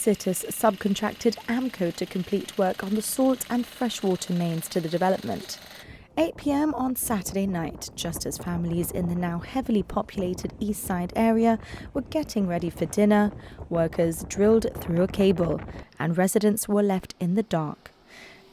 Citus subcontracted AMCO to complete work on the salt and freshwater mains to the development. 8 p.m. on Saturday night, just as families in the now heavily populated Eastside area were getting ready for dinner, workers drilled through a cable and residents were left in the dark.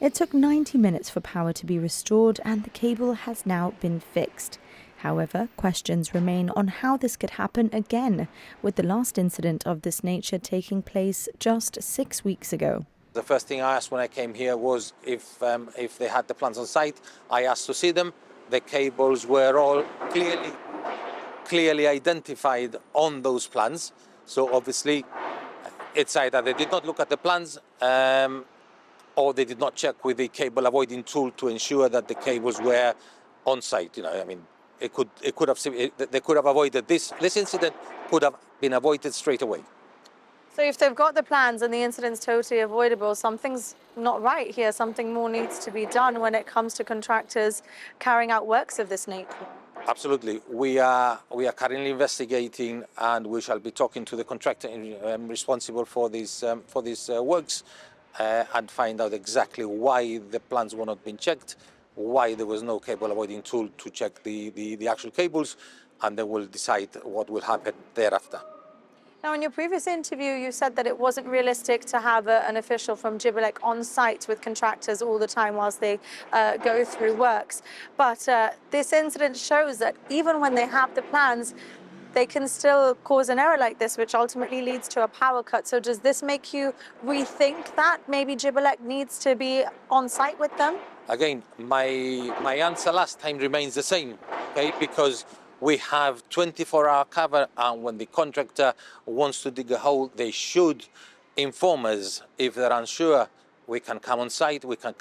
It took 90 minutes for power to be restored and the cable has now been fixed. However, questions remain on how this could happen again, with the last incident of this nature taking place just 6 weeks ago. The first thing I asked when I came here was if they had the plans on site. I asked to see them. The cables were all clearly identified on those plans. So obviously, it's either they did not look at the plans or they did not check with the cable avoiding tool to ensure that the cables were on site. They could have avoided this incident. Could have been avoided straight away. So if they've got the plans and the incident's totally avoidable, something's not right here. Something more needs to be done when it comes to contractors carrying out works of this nature. Absolutely. We are currently investigating, and we shall be talking to the contractor responsible for these works and find out exactly why the plans were not being checked, why there was no cable avoiding tool to check the actual cables, and then we'll decide what will happen thereafter. Now, in your previous interview, you said that it wasn't realistic to have an official from GBC on site with contractors all the time whilst they go through works. But this incident shows that even when they have the plans, they can still cause an error like this, which ultimately leads to a power cut. So does this make you rethink that maybe GBC needs to be on site with them? Again, my answer last time remains the same, okay? Because we have 24-hour cover, and when the contractor wants to dig a hole, they should inform us. If they're unsure, we can come on site, we can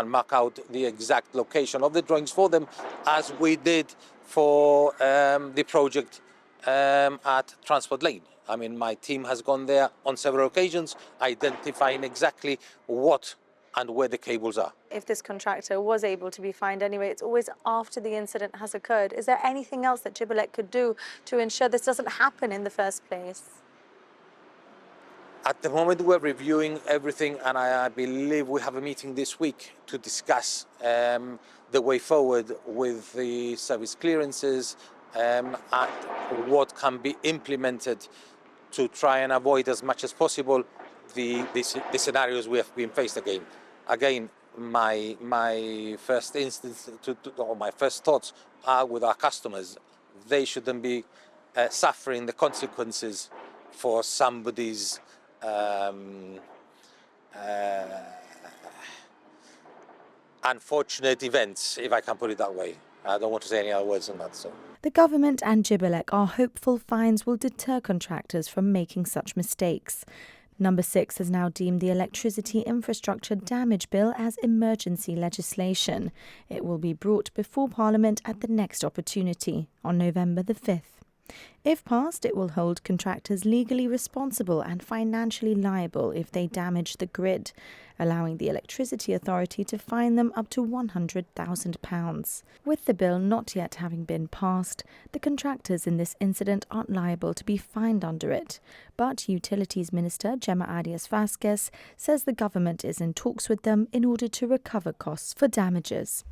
mark out the exact location of the drawings for them, as we did for the project at Transport Lane. I mean, my team has gone there on several occasions, identifying exactly what and where the cables are. If this contractor was able to be fined anyway, it's always after the incident has occurred. Is there anything else that GBC could do to ensure this doesn't happen in the first place? At the moment, we're reviewing everything, and I believe we have a meeting this week to discuss the way forward with the service clearances and what can be implemented to try and avoid as much as possible the scenarios we have been faced again. Again, my first instance or my first thoughts are with our customers. They shouldn't be suffering the consequences for somebody's unfortunate events, if I can put it that way. I don't want to say any other words than that. So. The government and GBC are hopeful fines will deter contractors from making such mistakes. Number 6 has now deemed the electricity infrastructure damage bill as emergency legislation. It will be brought before Parliament at the next opportunity on November the 5th. If passed, it will hold contractors legally responsible and financially liable if they damage the grid, allowing the Electricity Authority to fine them up to £100,000. With the bill not yet having been passed, the contractors in this incident aren't liable to be fined under it. But Utilities Minister Gemma Arias-Vázquez says the government is in talks with them in order to recover costs for damages.